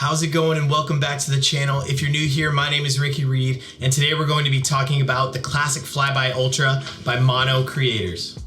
How's it going, and welcome back to the channel. If you're new here, my name is Ricky Reed, and today we're going to be talking about the classic FlyBy Ultra by Mono Creators.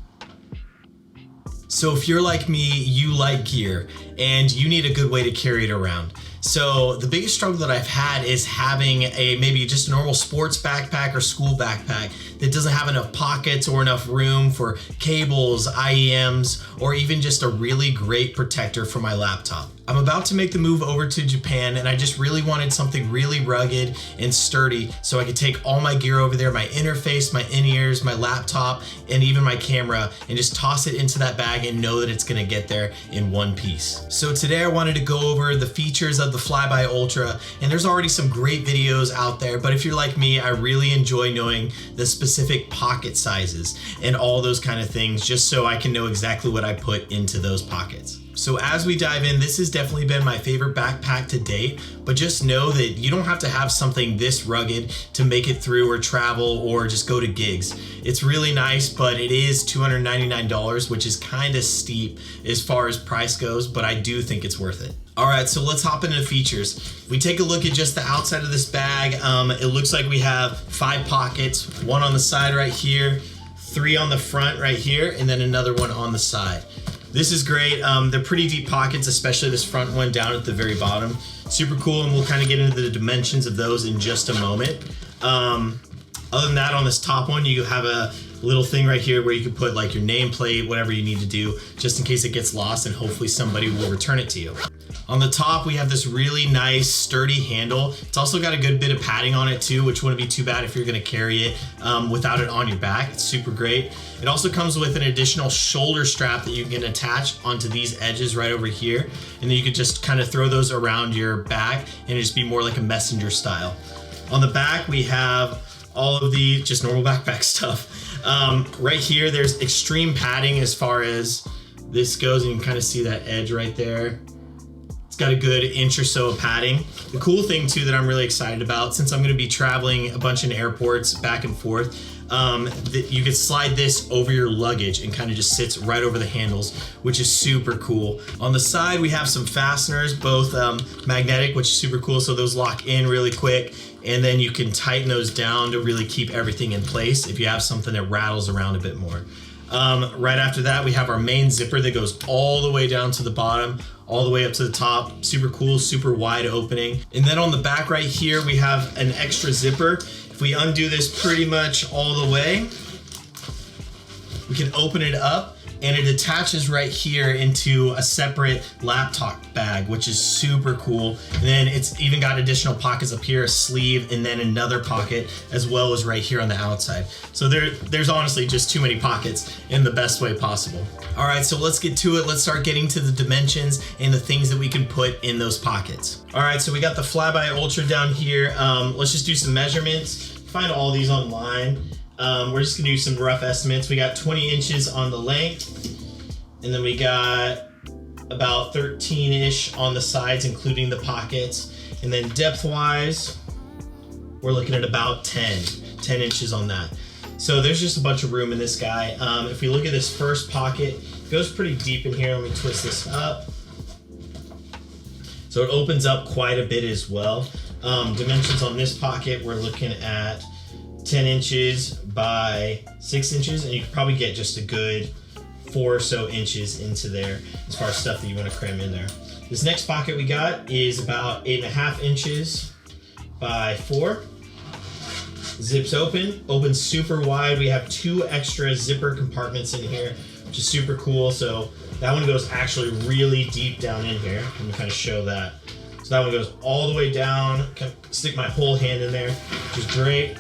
So if you're like me, you like gear and you need a good way to carry it around. So the biggest struggle that I've had is having maybe just a normal sports backpack or school backpack that doesn't have enough pockets or enough room for cables, IEMs, or even just a really great protector for my laptop. I'm about to make the move over to Japan, and I just really wanted something really rugged and sturdy so I could take all my gear over there, my interface, my in-ears, my laptop, and even my camera, and just toss it into that bag and know that it's gonna get there in one piece. So today I wanted to go over the features of the FlyBy Ultra, and there's already some great videos out there, but if you're like me, I really enjoy knowing the specific pocket sizes and all those kind of things, just so I can know exactly what I put into those pockets. So as we dive in, this has definitely been my favorite backpack to date, but just know that you don't have to have something this rugged to make it through or travel or just go to gigs. It's really nice, but it is $299, which is kind of steep as far as price goes, but I do think it's worth it. All right, so let's hop into the features. If we take a look at just the outside of this bag, it looks like we have 5 pockets, one on the side right here, 3 on the front right here, and then another one on the side. This is great. They're pretty deep pockets, especially this front one down at the very bottom. Super cool, and we'll kind of get into the dimensions of those in just a moment. Other than that, on this top one, you have a little thing right here where you can put like your nameplate, whatever you need to do, just in case it gets lost, and hopefully somebody will return it to you. On the top, we have this really nice sturdy handle. It's also got a good bit of padding on it too, which wouldn't be too bad if you're gonna carry it without it on your back. It's super great. It also comes with an additional shoulder strap that you can attach onto these edges right over here. And then you could just kind of throw those around your back and just be more like a messenger style. On the back, we have all of the just normal backpack stuff. Right here, there's extreme padding as far as this goes, and you can kind of see that edge right there. It's got a good inch or so of padding. The cool thing too that I'm really excited about, since I'm gonna be traveling a bunch in airports back and forth, you could slide this over your luggage and kind of just sits right over the handles, which is super cool. On the side, we have some fasteners, both magnetic, which is super cool, so those lock in really quick, and then you can tighten those down to really keep everything in place if you have something that rattles around a bit more. Right after that, we have our main zipper that goes all the way down to the bottom, all the way up to the top. Super cool, super wide opening. And then on the back right here, we have an extra zipper. If we undo this pretty much all the way, we can open it up, and it attaches right here into a separate laptop bag, which is super cool. And then it's even got additional pockets up here, a sleeve, and then another pocket, as well as right here on the outside. So there's honestly just too many pockets in the best way possible. All right, so let's get to it. Let's start getting to the dimensions and the things that we can put in those pockets. All right, so we got the FlyBy Ultra down here. Let's just do some measurements. Find all these online. We're just gonna do some rough estimates. We got 20 inches on the length, and then we got about 13-ish on the sides, including the pockets. And then depth-wise, we're looking at about 10 inches on that. So there's just a bunch of room in this guy. If we look at this first pocket, it goes pretty deep in here. Let me twist this up. So it opens up quite a bit as well. Dimensions on this pocket, we're looking at 10 inches by 6 inches, and you can probably get just a good 4 or so inches into there as far as stuff that you want to cram in there. This next pocket we got is about 8.5 inches by 4. Zips open, opens super wide. We have 2 extra zipper compartments in here, which is super cool. So that one goes actually really deep down in here. Let me kind of show that. So that one goes all the way down. Can stick my whole hand in there, which is great.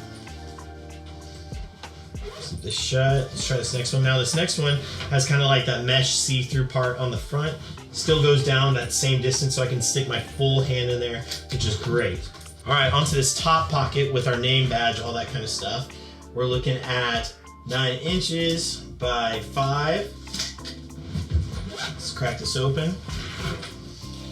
Zip this shut. Let's try this next one. Now this next one has kind of like that mesh see-through part on the front. Still goes down that same distance, so I can stick my full hand in there, which is great. All right, onto this top pocket with our name badge, all that kind of stuff. We're looking at 9 inches by 5. Let's crack this open.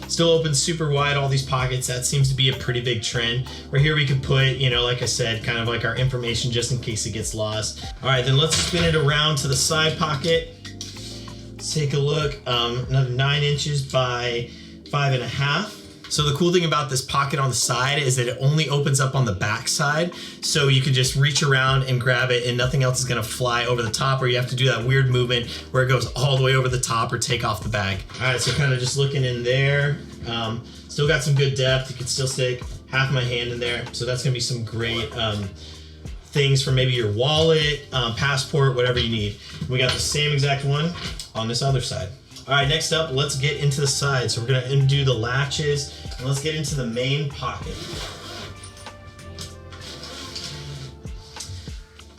Still opens super wide, all these pockets. That seems to be a pretty big trend. Right here we could put, you know, like I said, kind of like our information just in case it gets lost. All right, then let's spin it around to the side pocket. Let's take a look. Another 9 inches by 5.5. So the cool thing about this pocket on the side is that it only opens up on the back side. So you can just reach around and grab it and nothing else is gonna fly over the top, or you have to do that weird movement where it goes all the way over the top or take off the bag. All right, so kind of just looking in there. Still got some good depth. You can still stick half my hand in there. So that's gonna be some great things for maybe your wallet, passport, whatever you need. We got the same exact one on this other side. All right, next up, let's get into the side. So we're gonna undo the latches and let's get into the main pocket.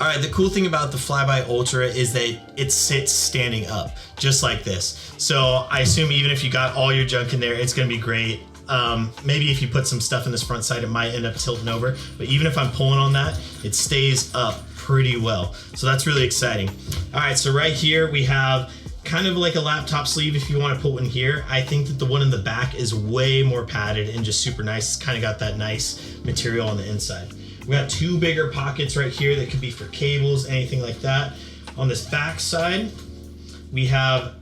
All right, the cool thing about the FlyBy Ultra is that it sits standing up, just like this. So I assume even if you got all your junk in there, it's gonna be great. Maybe if you put some stuff in this front side, it might end up tilting over, but even if I'm pulling on that, it stays up pretty well. So that's really exciting. All right, so right here we have kind of like a laptop sleeve if you want to put one here. I think that the one in the back is way more padded and just super nice. It's kind of got that nice material on the inside. We got two bigger pockets right here that could be for cables, anything like that. On this back side, we have,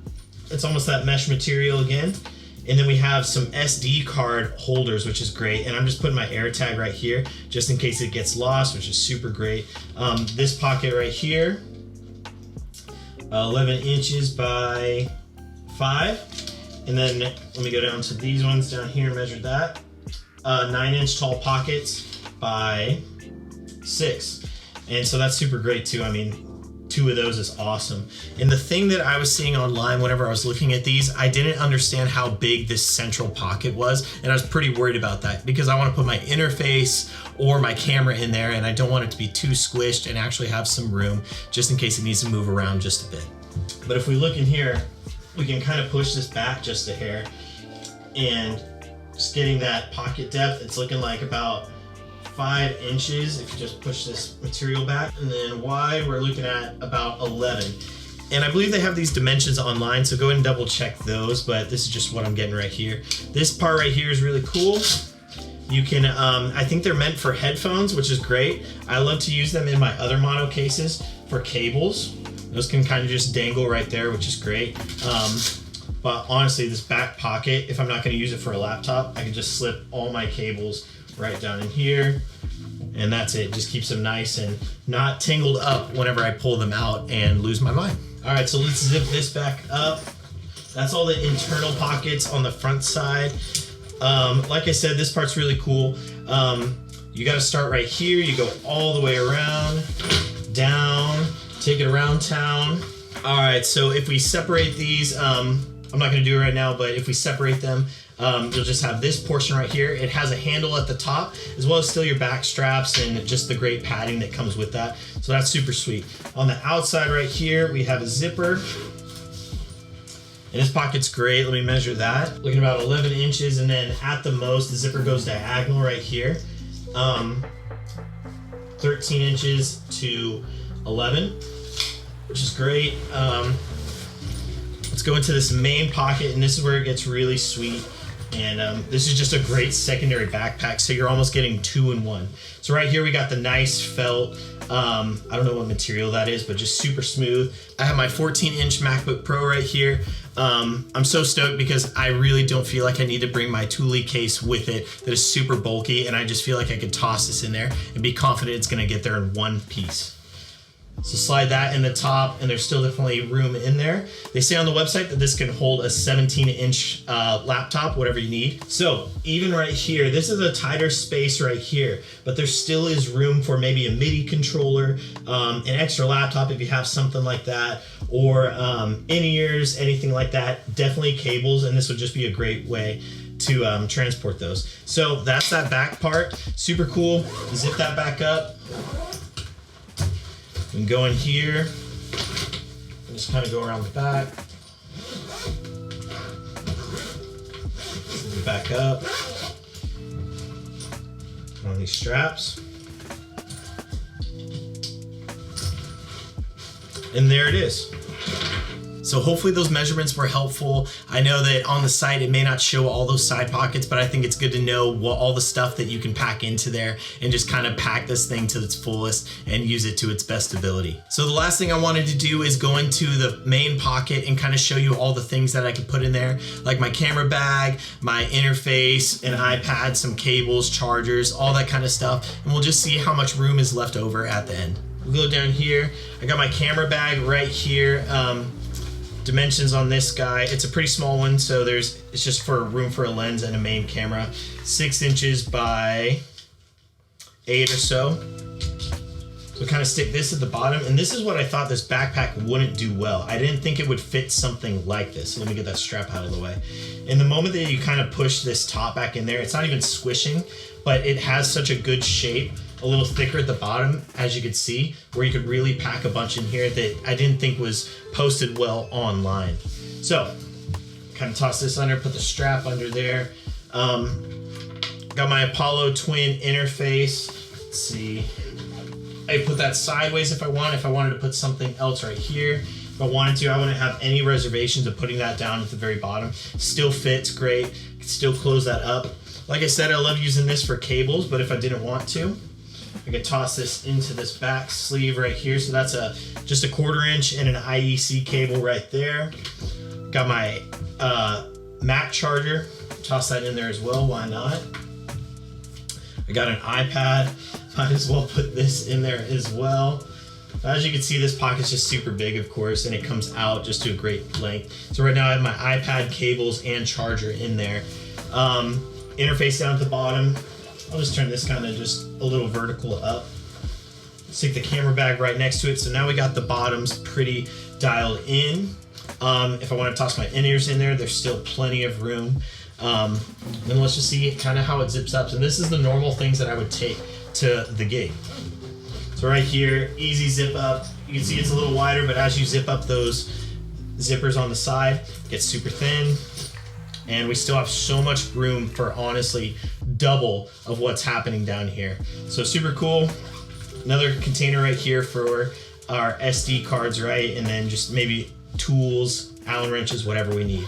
it's almost that mesh material again. And then we have some SD card holders, which is great. And I'm just putting my AirTag right here, just in case it gets lost, which is super great. This pocket right here, 11 inches by 5. And then let me go down to these ones down here, measure that. 9-inch tall pockets by 6. And so that's super great too. I mean, 2 of those is awesome. And the thing that I was seeing online whenever I was looking at these, I didn't understand how big this central pocket was. And I was pretty worried about that because I want to put my interface or my camera in there and I don't want it to be too squished and actually have some room just in case it needs to move around just a bit. But if we look in here, we can kind of push this back just a hair and just getting that pocket depth, it's looking like about 5 inches if you just push this material back, and then wide we're looking at about 11. And I believe they have these dimensions online, so go ahead and double check those, but this is just what I'm getting right here. This part right here is really cool. You can, I think they're meant for headphones, which is great. I love to use them in my other mono cases for cables. Those can kind of just dangle right there, which is great. But honestly, this back pocket, if I'm not gonna use it for a laptop, I can just slip all my cables right down in here, and that's it. Just keeps them nice and not tangled up whenever I pull them out and lose my mind. All right, so let's zip this back up. That's all the internal pockets on the front side. Like I said, this part's really cool. You gotta start right here. You go all the way around, down, take it around town. All right, so if we separate these, I'm not gonna do it right now, but if we separate them, you'll just have this portion right here. It has a handle at the top, as well as still your back straps and just the great padding that comes with that. So that's super sweet. On the outside right here, we have a zipper. And this pocket's great. Let me measure that. Looking about 11 inches, and then at the most, the zipper goes diagonal right here. 13 inches to 11, which is great. Let's go into this main pocket, and this is where it gets really sweet. And this is just a great secondary backpack, so you're almost getting 2 in 1. So right here we got the nice felt, I don't know what material that is, but just super smooth. I have my 14-inch MacBook Pro right here. I'm so stoked because I really don't feel like I need to bring my Thule case with it that is super bulky, and I just feel like I could toss this in there and be confident it's gonna get there in one piece. So slide that in the top, and there's still definitely room in there. They say on the website that this can hold a 17-inch laptop, whatever you need. So even right here, this is a tighter space right here, but there still is room for maybe a MIDI controller, an extra laptop if you have something like that, or in-ears, anything like that. Definitely cables, and this would just be a great way to transport those. So that's that back part, super cool. Zip that back up. And go in here, and just kind of go around the back. Zip it back up. Put on these straps. And there it is. So hopefully those measurements were helpful. I know that on the site it may not show all those side pockets, but I think it's good to know what all the stuff that you can pack into there and just kind of pack this thing to its fullest and use it to its best ability. So the last thing I wanted to do is go into the main pocket and kind of show you all the things that I could put in there, like my camera bag, my interface, an iPad, some cables, chargers, all that kind of stuff. And we'll just see how much room is left over at the end. We'll go down here. I got my camera bag right here. Dimensions on this guy, it's a pretty small one, so it's just for room for a lens and a main camera. 6 inches by 8 or so. So kind of stick this at the bottom, and this is what I thought this backpack wouldn't do well. I didn't think it would fit something like this. So let me get that strap out of the way. In the moment that you kind of push this top back in there, it's not even squishing, but it has such a good shape, a little thicker at the bottom, as you could see, where you could really pack a bunch in here that I didn't think was posted well online. So, kind of toss this under, put the strap under there. Got my Apollo twin interface. Let's see. I put that sideways if I want. If I wanted to put something else right here. If I wanted to, I wouldn't have any reservations of putting that down at the very bottom. Still fits great. Can still close that up. Like I said, I love using this for cables, but if I didn't want to, I could toss this into this back sleeve right here. So that's just a 1/4 inch and an IEC cable right there. Got my Mac charger. Toss that in there as well, why not? I got an iPad. Might as well put this in there as well. As you can see, this pocket's just super big, of course, and it comes out just to a great length. So right now I have my iPad, cables, and charger in there. Interface down at the bottom. I'll just turn this kind of just a little vertical up. Stick the camera bag right next to it. So now we got the bottoms pretty dialed in. If I want to toss my in-ears in there, there's still plenty of room. Then let's just see kind of how it zips up. So this is the normal things that I would take to the gig. So right here, easy zip up. You can see it's a little wider, but as you zip up those zippers on the side, it gets super thin. And we still have so much room for honestly double of what's happening down here. So super cool. Another container right here for our SD cards, right? And then just maybe tools, Allen wrenches, whatever we need.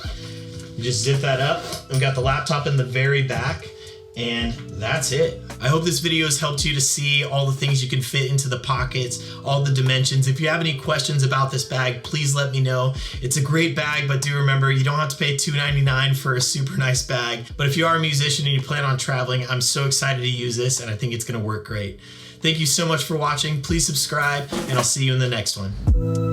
You just zip that up. We've got the laptop in the very back, and that's it. I hope this video has helped you to see all the things you can fit into the pockets, all the dimensions. If you have any questions about this bag, please let me know. It's a great bag, but do remember, you don't have to pay $2.99 for a super nice bag. But if you are a musician and you plan on traveling, I'm so excited to use this, and I think it's gonna work great. Thank you so much for watching. Please subscribe, and I'll see you in the next one.